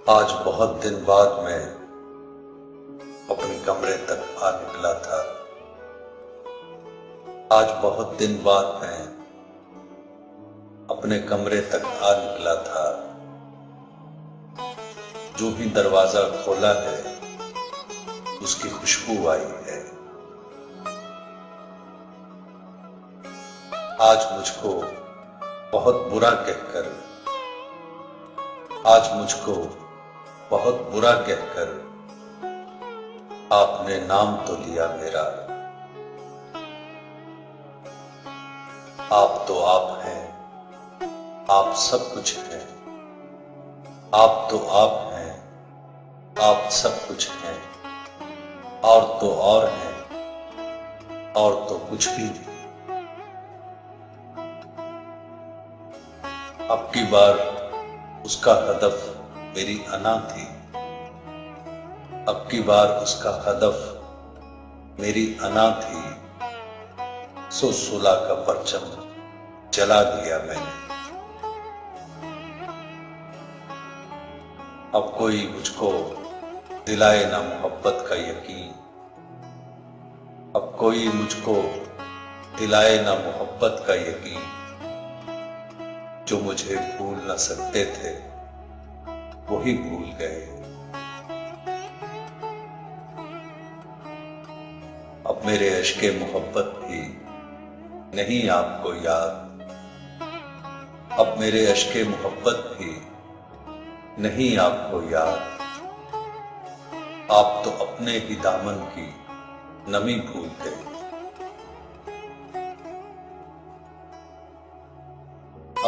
आज बहुत दिन बाद मैं अपने कमरे तक आ निकला था। आज बहुत दिन बाद मैं अपने कमरे तक आ निकला था। जो ही दरवाजा खोला है उसकी खुशबू आई है। आज मुझको बहुत बुरा कहकर आपने नाम तो लिया मेरा। आप तो आप हैं, आप सब कुछ हैं। आप तो आप हैं, आप सब कुछ हैं। और तो और हैं, और तो कुछ भी नहीं। अब की बार उसका हदफ मेरी अना थी। अब की बार उसका हदफ मेरी अना थी। सो सुलह का परचम जला दिया मैंने। अब कोई मुझको दिलाए ना मोहब्बत का यकीन। अब कोई मुझको दिलाए ना मोहब्बत का यकीन। जो मुझे भूल न सकते थे वही भूल गए। अब मेरे अश्के मोहब्बत भी नहीं आपको याद। अब मेरे अश्के मोहब्बत भी नहीं आपको याद। आप तो अपने ही दामन की नमी भूल गए।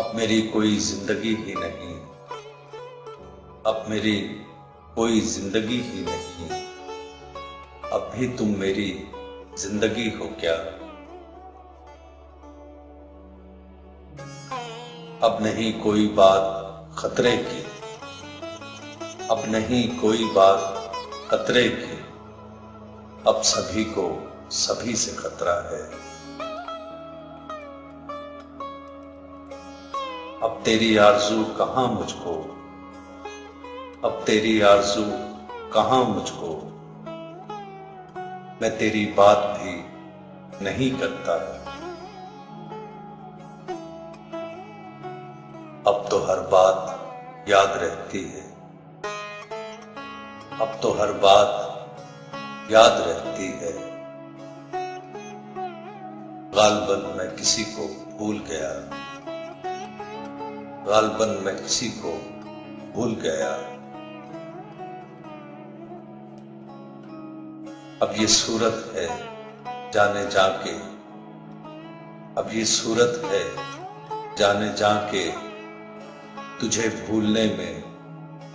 अब मेरी कोई जिंदगी ही नहीं। अब मेरी कोई जिंदगी ही नहीं। अब भी तुम मेरी जिंदगी हो क्या? अब नहीं कोई बात खतरे की। अब नहीं कोई बात खतरे की। अब सभी को सभी से खतरा है। अब तेरी आरज़ू कहां मुझको। अब तेरी आरज़ू कहां मुझको। मैं तेरी बात भी नहीं करता। अब तो हर बात याद रहती है। अब तो हर बात याद रहती है। गालबन मैं किसी को भूल गया। गालबन मैं किसी को भूल गया। अब ये सूरत है जाने जाके। अब ये सूरत है जाने जाके। तुझे भूलने में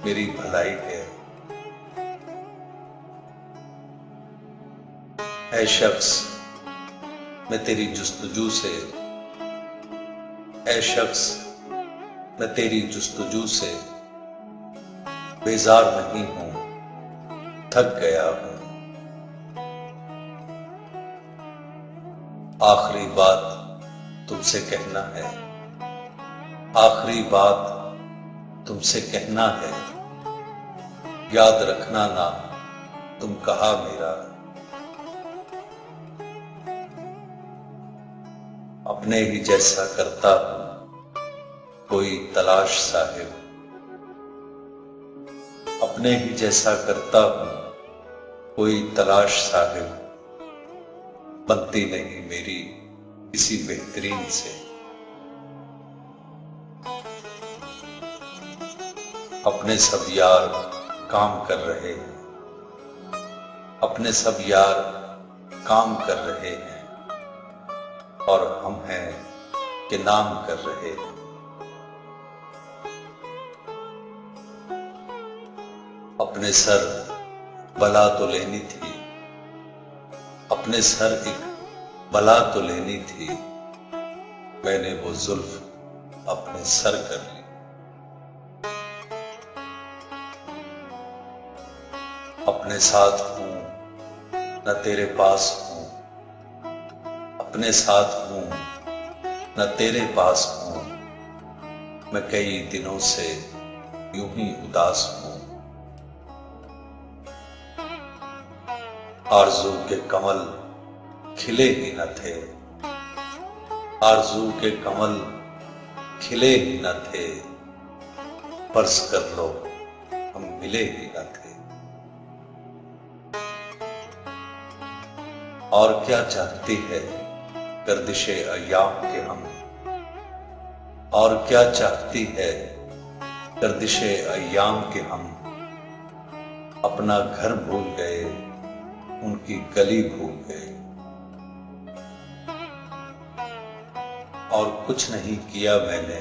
मेरी भलाई है। ऐ शख्स मैं तेरी जुस्तजू से। ऐ शख्स मैं तेरी जुस्तजू से बेजार नहीं हूं, थक गया हूं। आखिरी बात तुमसे कहना है। आखिरी बात तुमसे कहना है। याद रखना ना तुम कहा मेरा। अपने ही जैसा करता हूं कोई तलाश साहिब। अपने ही जैसा करता हूं कोई तलाश साहिब। बनती नहीं मेरी किसी बेहतरीन से। अपने सब यार काम कर रहे हैं। अपने सब यार काम कर रहे हैं। और हम हैं कि नाम कर रहे हैं। अपने सर बला तो लेनी थी। अपने सर एक बला तो लेनी थी। मैंने वो जुल्फ अपने सर कर ली। अपने साथ हूं न तेरे पास हूं। अपने साथ हूं न तेरे पास हूं। मैं कई दिनों से यूं ही उदास हूं। आरज़ू के कमल खिले ही न थे, आरज़ू के कमल खिले ही न थे, फर्ज कर लो हम मिले ही न थे। और क्या चाहती है गर्दिशे अय्याम के हम, और क्या चाहती है गर्दिशे अय्याम के हम, अपना घर भूल गए उनकी गली भूल गए। और कुछ नहीं किया मैंने,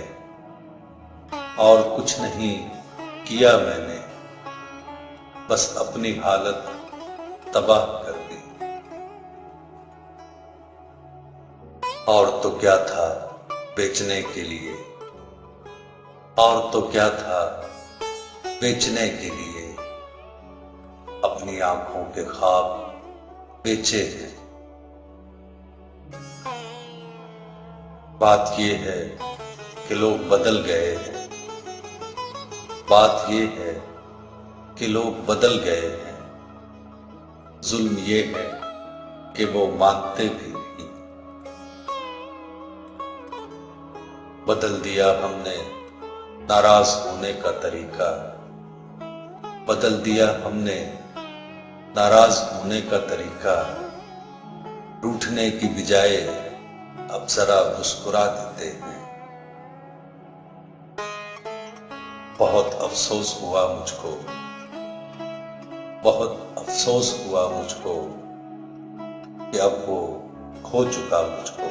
और कुछ नहीं किया मैंने, बस अपनी हालत तबाह कर दी। और तो क्या था बेचने के लिए, और तो क्या था बेचने के लिए, अपनी आंखों के ख्वाब बेचे हैं। बात ये है कि लोग बदल गए हैं, बात ये है कि लोग बदल गए हैं, जुल्म ये है कि वो मानते भी नहीं। बदल दिया हमने नाराज होने का तरीका, बदल दिया हमने नाराज होने का तरीका, रूठने की बजाय अब जरा मुस्कुरा देते हैं। बहुत अफसोस हुआ मुझको, बहुत अफसोस हुआ मुझको कि अब वो खो चुका मुझको।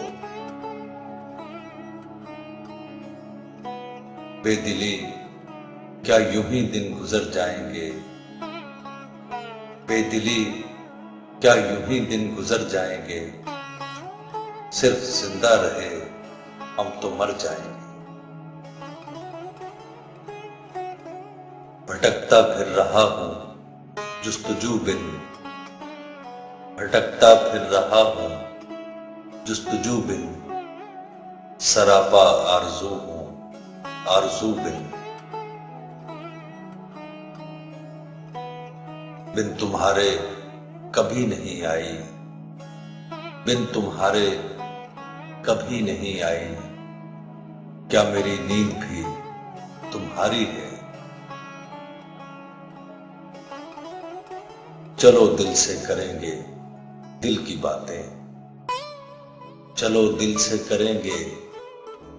बेदिली क्या यूं ही दिन गुजर जाएंगे, बेदिली क्या यूं ही दिन गुजर जाएंगे, सिर्फ जिंदा रहे हम तो मर जाएंगे। भटकता फिर रहा हूं जुस्तजू बिन, भटकता फिर रहा हूं जुस्तजू बिन, सरापा आरज़ू हूं आरज़ू बिन। बिन तुम्हारे कभी नहीं आई, बिन तुम्हारे कभी नहीं आई, क्या मेरी नींद भी तुम्हारी है। चलो दिल से करेंगे दिल की बातें, चलो दिल से करेंगे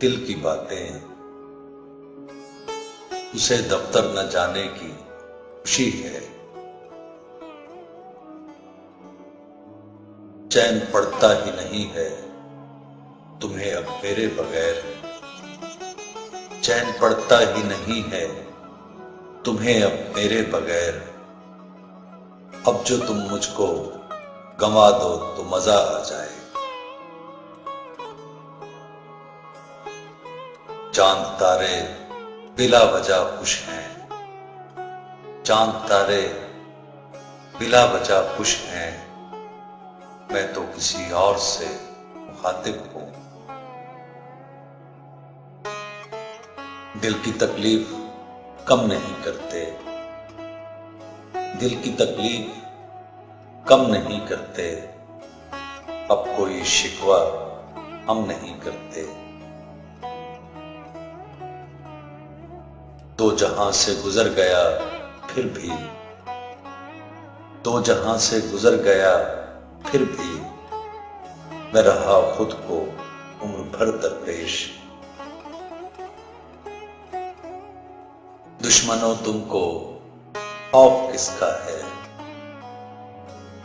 दिल की बातें, उसे दफ्तर न जाने की खुशी है। चैन पड़ता ही नहीं है तुम्हें अब मेरे बगैर, चैन पड़ता ही नहीं है तुम्हें अब मेरे बगैर, अब जो तुम मुझको गंवा दो तो मजा आ जाए। चांद तारे बिला वजह खुश हैं, चांद तारे बिला वजह खुश हैं, मैं तो किसी और से मुखातिब हूं। दिल की तकलीफ कम नहीं करते, दिल की तकलीफ कम नहीं करते, अब कोई शिकवा हम नहीं करते। दो जहां से गुजर गया फिर भी, दो जहां से गुजर गया फिर भी, मैं रहा खुद को उम्र भर दरपेश। दुश्मनों तुमको खौफ किसका है,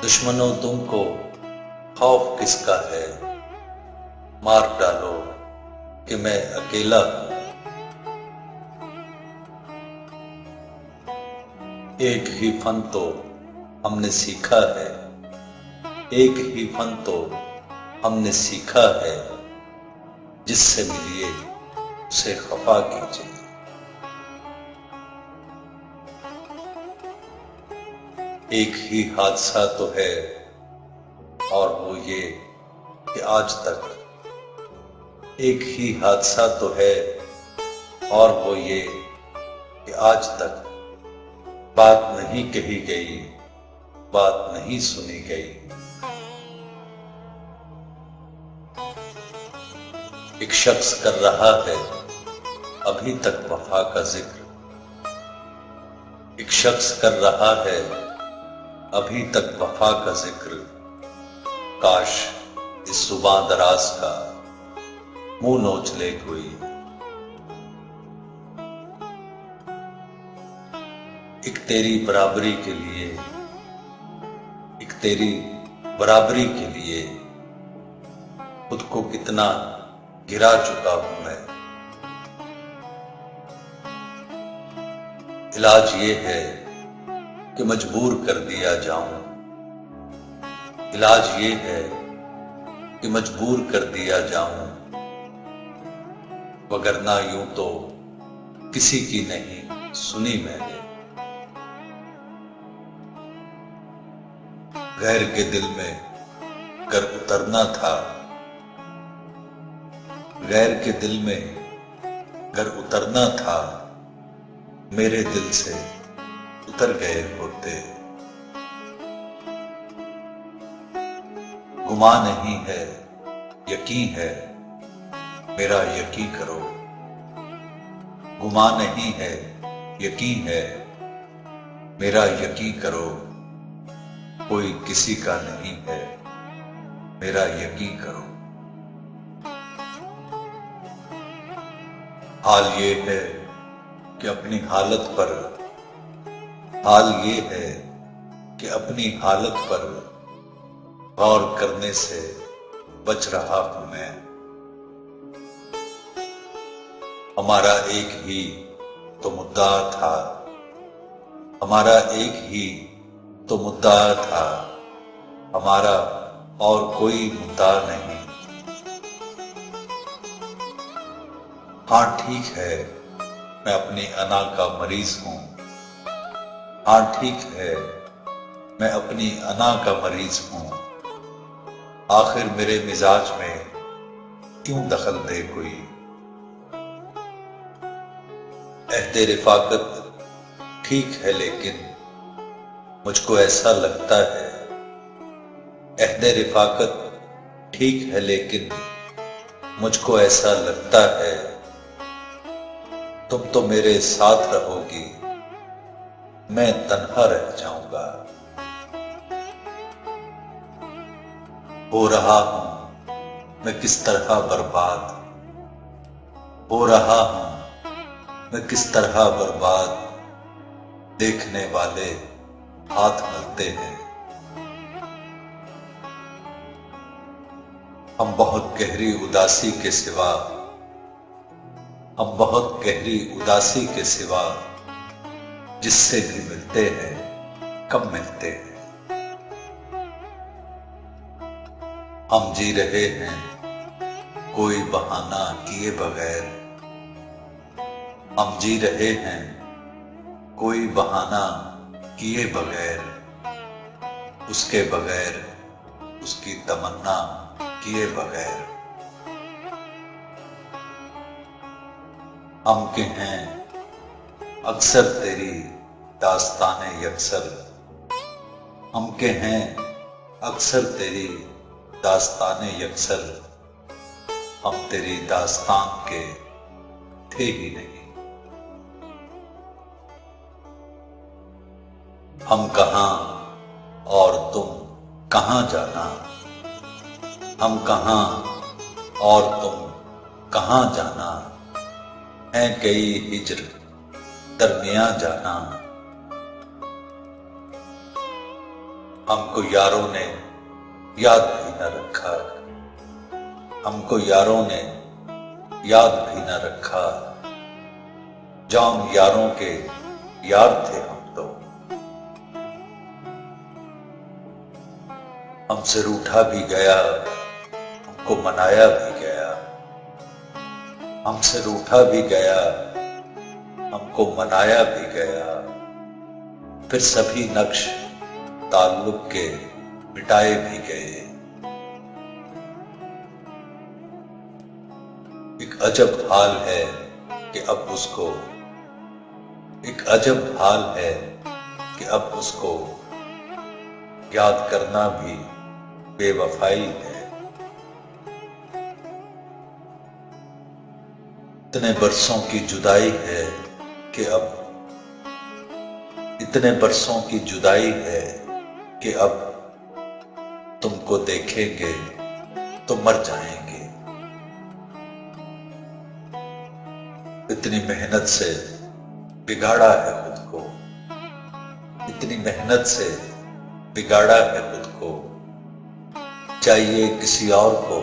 दुश्मनों तुमको खौफ किसका है, मार डालो कि मैं अकेला हूं। एक ही फन तो हमने सीखा है, एक ही फन तो हमने सीखा है, जिससे मिलिए उसे खफा कीजिए। एक ही हादसा तो है और वो ये कि आज तक, एक ही हादसा तो है और वो ये कि आज तक बात नहीं कही गई बात नहीं सुनी गई। एक शख्स कर रहा है अभी तक वफा का जिक्र, एक शख्स कर रहा है अभी तक वफा का जिक्र। काश इस सुबह दराज का मुंह नोच ले कोई। एक तेरी बराबरी के लिए, एक तेरी बराबरी के लिए खुद को कितना गिरा चुका हूं मैं। इलाज ये है कि मजबूर कर दिया जाऊं, इलाज ये है कि मजबूर कर दिया जाऊं, वगरना यूं तो किसी की नहीं सुनी मैंने। गैर के दिल में गर उतरना था, गैर के दिल में गर उतरना था, मेरे दिल से उतर गए होते। गुमा नहीं है यकीन है, मेरा यकीन करो। गुमा नहीं है यकीन है, मेरा यकीन करो। कोई किसी का नहीं है, मेरा यकीन करो। हाल ये है कि अपनी हालत पर, हाल ये है कि अपनी हालत पर गौर करने से बच रहा हूं मैं। हमारा एक ही तो मुद्दा था, हमारा एक ही तो मुद्दा था, हमारा और कोई मुद्दा नहीं। हाँ ठीक है मैं अपनी अना का मरीज हूं, हाँ ठीक है मैं अपनी अना का मरीज हूं। आखिर मेरे मिजाज में क्यों दखल दे कोई। अहदे रिफाकत ठीक है लेकिन मुझको ऐसा लगता है, अहदे रिफाकत ठीक है लेकिन मुझको ऐसा लगता है, तुम तो मेरे साथ रहोगी, मैं तन्हा रह जाऊंगा। हो रहा हूं मैं किस तरह बर्बाद, हो रहा हूं मैं किस तरह बर्बाद, देखने वाले हाथ मलते हैं। हम बहुत गहरी उदासी के सिवा, हम बहुत गहरी उदासी के सिवा जिससे भी मिलते हैं कम मिलते हैं। हम जी रहे हैं कोई बहाना किए बगैर, हम जी रहे हैं कोई बहाना किए बगैर, उसके बगैर उसकी तमन्ना किए बगैर। हम के हैं अक्सर तेरी दास्ताने यकसर, हम के हैं अक्सर तेरी दास्ताने यकसर, हम तेरी दास्तान के थे ही नहीं। हम कहां और तुम कहां जाना, हम कहां और तुम कहां जाना, है कई हिज्र दरमियां जाना। हमको यारों ने याद भी न रखा, हमको यारों ने याद भी न रखा, जाम यारों के यार थे हम तो। हमसे रूठा भी गया, हमको मनाया भी गया, हमसे रूठा भी गया, हमको मनाया भी गया। फिर सभी नक्श ताल्लुक के मिटाए भी गए। एक अजब हाल है कि अब उसको, एक अजब हाल है कि अब उसको याद करना भी बेवफाई है। इतने बरसों की जुदाई है कि अब, इतने बरसों की जुदाई है कि अब तुमको देखेंगे तो मर जाएंगे। इतनी मेहनत से बिगाड़ा है खुद को, इतनी मेहनत से बिगाड़ा है खुद को, चाहिए किसी और को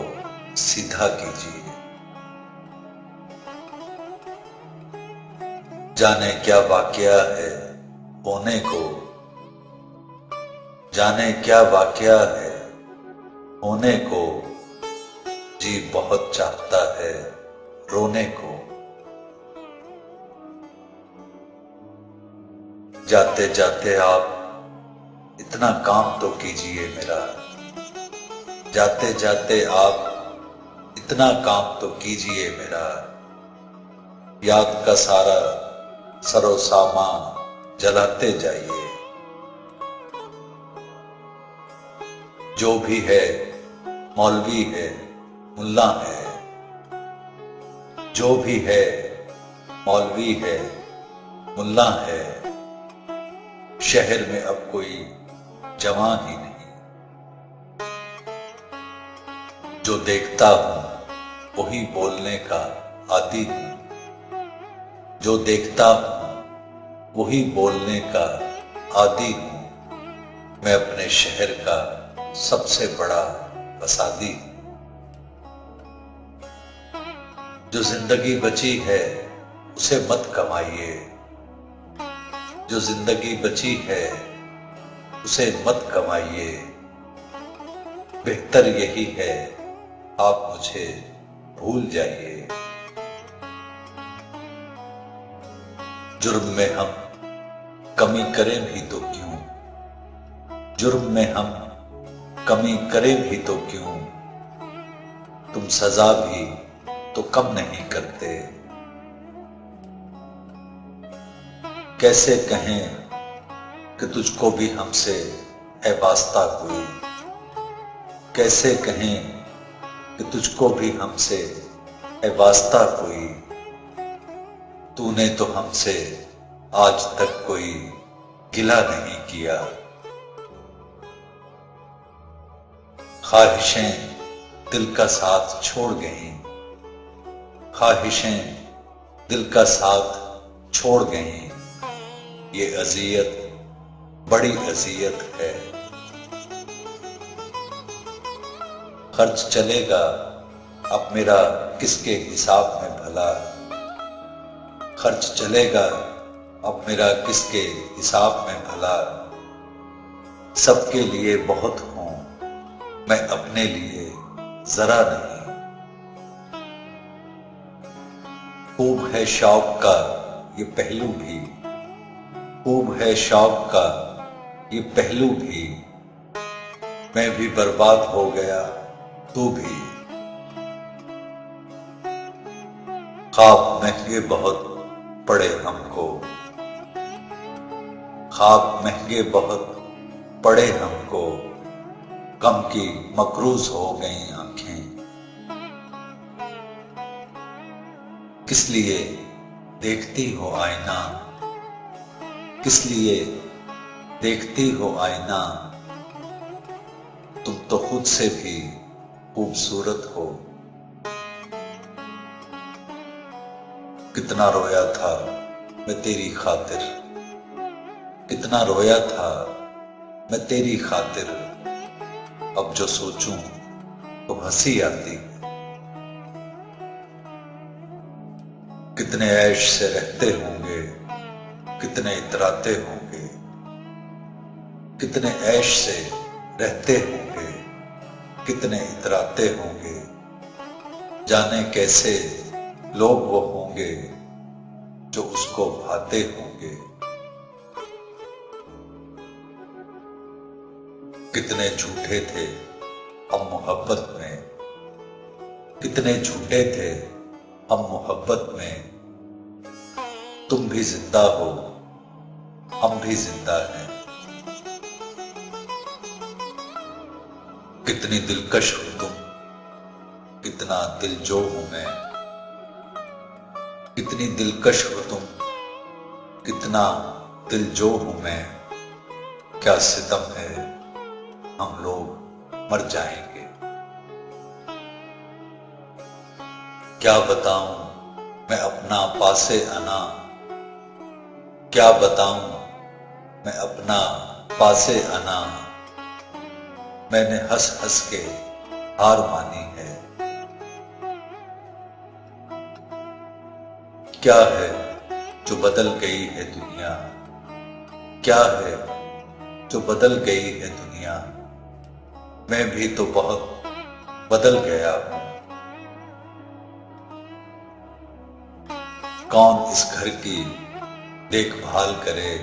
सीधा कीजिए। जाने क्या वाकया है होने को, जाने क्या वाकया है होने को, जी बहुत चाहता है रोने को। जाते जाते आप इतना काम तो कीजिए मेरा, जाते जाते आप इतना काम तो कीजिए मेरा। याद का सारा सरो सामान जलाते जाइए। जो भी है मौलवी है मुल्ला है, जो भी है मौलवी है मुल्ला है, शहर में अब कोई जवान ही नहीं। जो देखता हूं वही बोलने का आदी हूं, जो देखता हूं वही बोलने का आदी हूं। मैं अपने शहर का सबसे बड़ा फसादी हूं। जो जिंदगी बची है उसे मत कमाइए, जो जिंदगी बची है उसे मत कमाइए। बेहतर यही है आप मुझे भूल जाइए। जुर्म में हम कमी करें भी तो क्यों, जुर्म में हम कमी करें भी तो क्यों, तुम सजा भी तो कम नहीं करते। कैसे कहें कि तुझको भी हमसे है वास्ता कोई, कैसे कहें कि तुझको भी हमसे है वास्ता कोई। तूने तो हमसे आज तक कोई गिला नहीं किया। ख्वाहिशें दिल का साथ छोड़ गईं, ख्वाहिशें दिल का साथ छोड़ गईं। ये अजियत बड़ी अजियत है। खर्च चलेगा अब मेरा किसके हिसाब में भला, खर्च चलेगा अब मेरा किसके हिसाब में भला। सबके लिए बहुत हूं मैं अपने लिए जरा नहीं। खूब है शौक का ये पहलू भी, खूब है शौक का ये पहलू भी। मैं भी बर्बाद हो गया तू भी। ख्वाब महंगे बहुत पड़े हमको, ख्वाब महंगे बहुत पड़े हमको। गम की मकरूज हो गई आंखें। किस लिए देखती हो आईना, किस लिए देखती हो आईना। तुम तो खुद से भी खूबसूरत हो। कितना रोया था मैं तेरी खातिर, कितना रोया था मैं तेरी खातिर। अब जो सोचूं तो हंसी आती। कितने ऐश से रहते होंगे, कितने इतराते होंगे, कितने ऐश से रहते होंगे, कितने इतराते होंगे। जाने कैसे लोग वो होंगे जो उसको भाते होंगे। कितने झूठे थे हम मोहब्बत में, कितने झूठे थे हम मोहब्बत में। तुम भी जिंदा हो हम भी जिंदा हैं। कितनी दिलकश हो तुम, कितना दिलजो हूं मैं। कितनी दिलकश हो तुम, कितना दिलजो हूं मैं। क्या सितम है, हम लोग मर जाएंगे। क्या बताऊं मैं अपना पासे आना, क्या बताऊं मैं अपना पासे आना। मैंने हंस हंस के हार मानी है। क्या है जो बदल गई है दुनिया, क्या है जो बदल गई है दुनिया। मैं भी तो बहुत बदल गया हूं। कौन इस घर की देखभाल करे,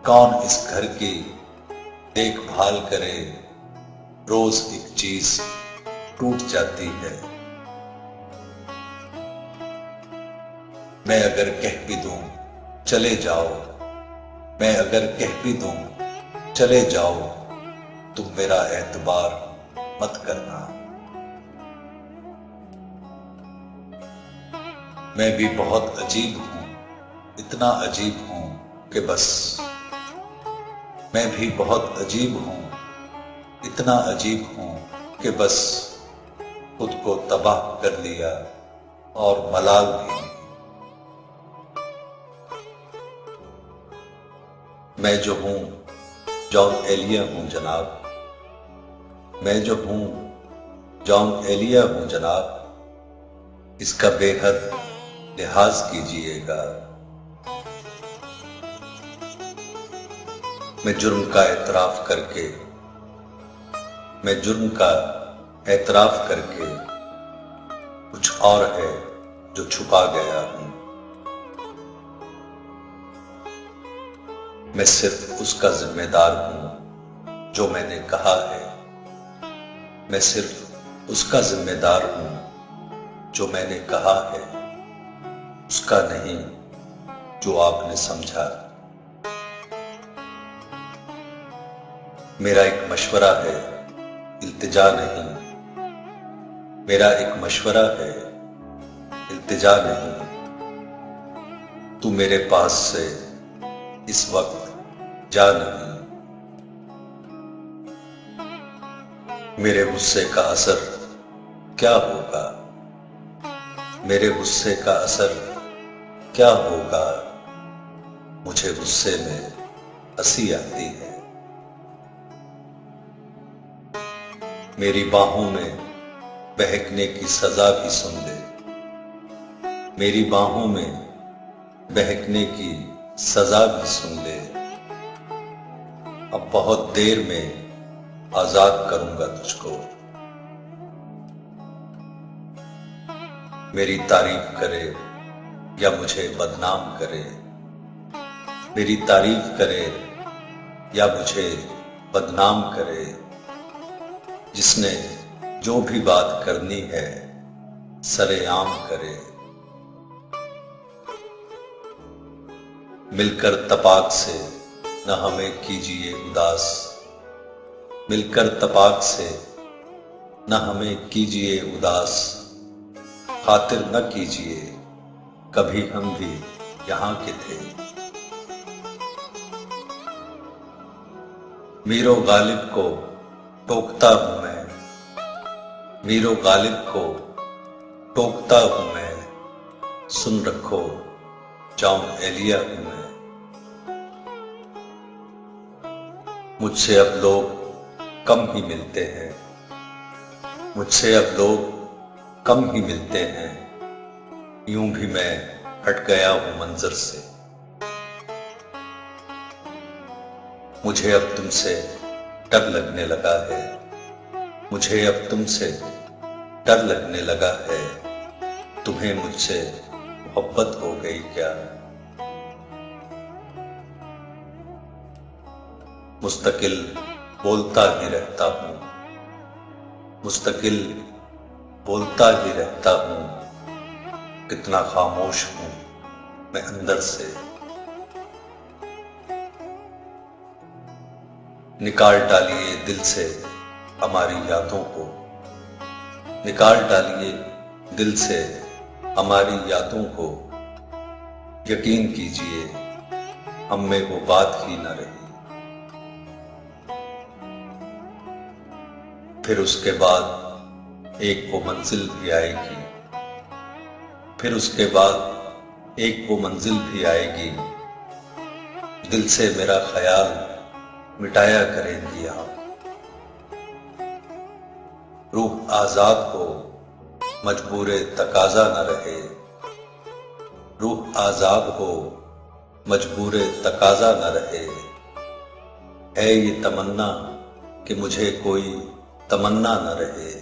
कौन इस घर की देखभाल करे। रोज एक चीज टूट जाती है। मैं अगर कह भी दूं चले जाओ, मैं अगर कह भी दूं चले जाओ, तुम मेरा एतबार मत करना। मैं भी बहुत अजीब हूं, इतना अजीब हूं कि बस। मैं भी बहुत अजीब हूं, इतना अजीब हूं कि बस। खुद को तबाह कर लिया और मलाल भी। मैं जो हूं जॉन एलिया हूं जनाब, मैं जो हूं जॉन एलिया हूं जनाब। इसका बेहद लिहाज कीजिएगा। मैं जुर्म का एतराफ करके, मैं जुर्म का एतराफ करके कुछ और है जो छुपा गया हूं। मैं सिर्फ उसका जिम्मेदार हूं जो मैंने कहा है। मैं सिर्फ उसका जिम्मेदार हूं जो मैंने कहा है, उसका नहीं जो आपने समझा। मेरा एक मशवरा है, इल्तिजा नहीं। मेरा एक मशवरा है, इल्तिजा नहीं। तू मेरे पास से इस वक्त जा नहीं। मेरे गुस्से का असर क्या होगा, मेरे गुस्से का असर क्या होगा। मुझे गुस्से में हंसी आती है। मेरी बाहों में बहकने की सजा भी सुन ले। मेरी बाहों में बहकने की सजा भी सुन ले। अब बहुत देर में आजाद करूंगा तुझको। मेरी तारीफ करे या मुझे बदनाम करे, मेरी तारीफ करे या मुझे बदनाम करे। जिसने जो भी बात करनी है सरेआम करे। मिलकर तपाक से न हमें कीजिए उदास, मिलकर तपाक से न हमें कीजिए उदास। खातिर न कीजिए कभी हम भी यहां के थे। मीरो गालिब को टोकता हूं मैं, मीरो गालिब को टोकता हूं मैं। सुन रखो जॉन एलिया हूं मैं। मुझसे अब लोग कम ही मिलते हैं, मुझसे अब लोग कम ही मिलते हैं। यूं भी मैं हट गया हूं मंजर से। मुझे अब तुमसे डर लगने लगा है, मुझे अब तुमसे डर लगने लगा है। तुम्हें मुझसे मोहब्बत हो गई क्या। मुस्तकिल बोलता ही रहता हूं, मुस्तकिल बोलता ही रहता हूं। कितना खामोश हूं मैं अंदर से। निकाल डालिए दिल से हमारी यादों को, निकाल डालिए दिल से हमारी यादों को। यकीन कीजिए हम में वो बात ही न रही। फिर उसके बाद एक वो मंजिल भी आएगी, फिर उसके बाद एक वो मंजिल भी आएगी। दिल से मेरा ख्याल मिटाया करेंगी आप। रूह आजाद हो, मजबूरे तकाजा न रहे। रूह आजाद हो, मजबूरे तकाजा न रहे। है ये तमन्ना कि मुझे कोई तमन्ना न रहे।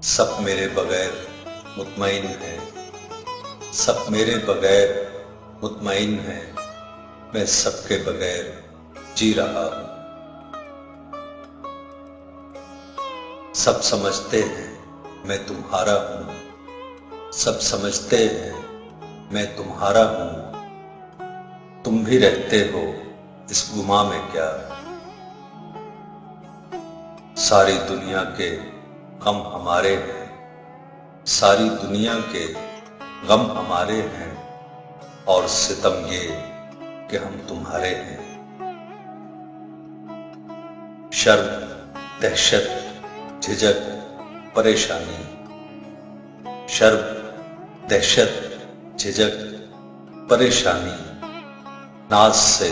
सब मेरे बगैर मुतमईन है, सब मेरे बगैर मुतमईन है। मैं सबके बगैर जी रहा हूं। सब समझते हैं मैं तुम्हारा हूं, सब समझते हैं मैं तुम्हारा हूं। तुम भी रहते हो इस गुमा में क्या। सारी दुनिया के गम हमारे हैं, सारी दुनिया के गम हमारे हैं। और सितम ये कि हम तुम्हारे हैं। शर्म, दहशत, झिझक, परेशानी। शर्म, दहशत, झिझक, परेशानी। नाज से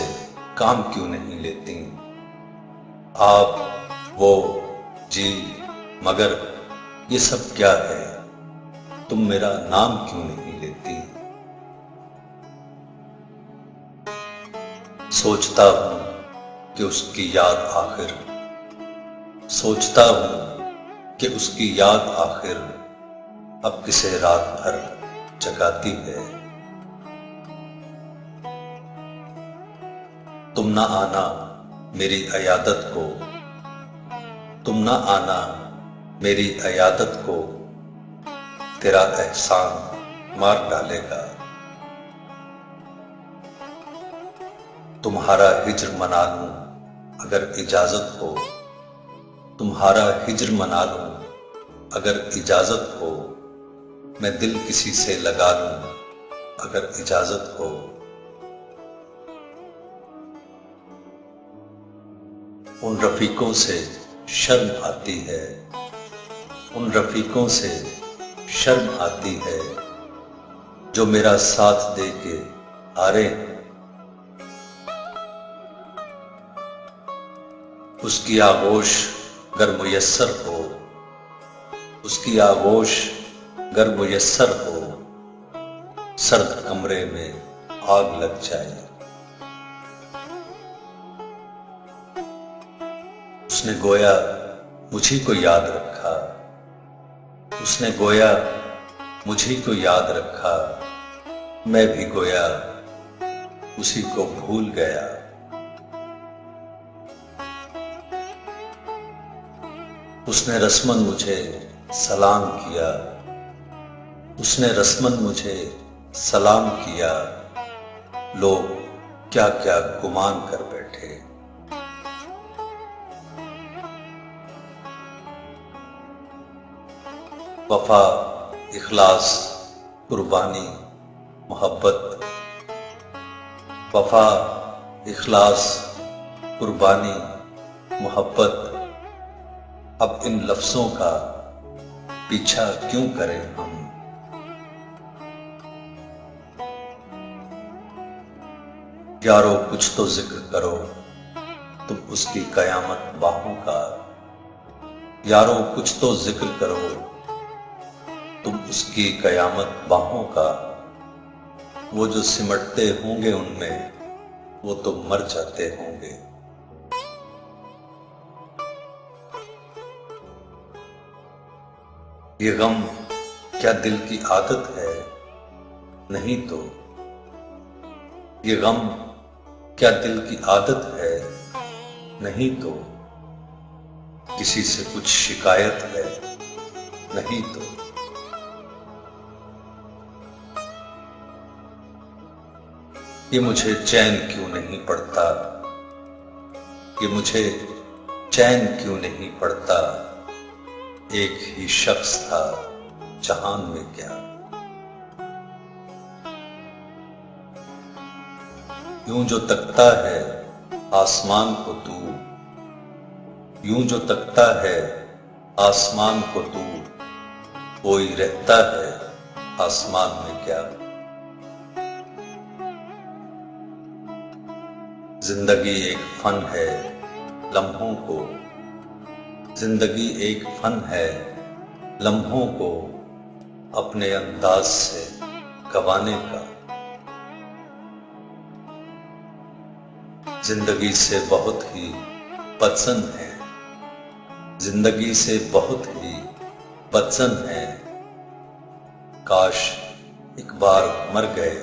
काम क्यों नहीं लेती आप, वो, जी, मगर ये सब क्या है। तुम मेरा नाम क्यों नहीं लेती। सोचता हूं कि उसकी याद आखिर, सोचता हूं कि उसकी याद आखिर अब किसे रात भर जगाती है। तुम ना आना मेरी अयादत को, तुम ना आना मेरी अयादत को। तेरा एहसान मार डालेगा। तुम्हारा हिज्र मना लूं अगर इजाजत हो, तुम्हारा हिज्र मना लूं अगर इजाजत हो। मैं दिल किसी से लगा लूं अगर इजाजत हो। उन रफीकों से शर्म आती है, उन रफीकों से शर्म आती है जो मेरा साथ दे के हारे हैं। उसकी आगोश गर मुयस्सर हो, उसकी आगोश गर मुयस्सर हो। सर्द कमरे में आग लग जाए। उसने गोया मुझी को याद रखा, उसने गोया मुझी को याद रखा। मैं भी गोया उसी को भूल गया। उसने रस्मन मुझे सलाम किया, उसने रस्मन मुझे सलाम किया। लोग क्या क्या गुमान कर बैठे। वफा, इखलास, कुर्बानी, मोहब्बत। वफा, इखलास, कुर्बानी, मोहब्बत। अब इन लफ्जों का पीछा क्यों करें हम। यारो कुछ तो जिक्र करो तुम उसकी कयामत बाहों का। यारो कुछ तो जिक्र करो तुम उसकी कयामत बाहों का। वो जो सिमटते होंगे उनमें वो तो मर जाते होंगे। ये गम क्या दिल की आदत है, नहीं तो। ये गम क्या दिल की आदत है, नहीं तो। किसी से कुछ शिकायत है, नहीं तो। ये मुझे चैन क्यों नहीं पड़ता, कि मुझे चैन क्यों नहीं पड़ता, एक ही शख्स था जहान में क्या। यूं जो तकता है आसमान को तू, यूं जो तकता है आसमान को तू, कोई रहता है आसमान में क्या। जिंदगी एक फन है लम्हों को, जिंदगी एक फन है लम्हों को अपने अंदाज से गवाने का। जिंदगी से बहुत ही बदसन है, जिंदगी से बहुत ही बदसन है, काश एक बार मर गए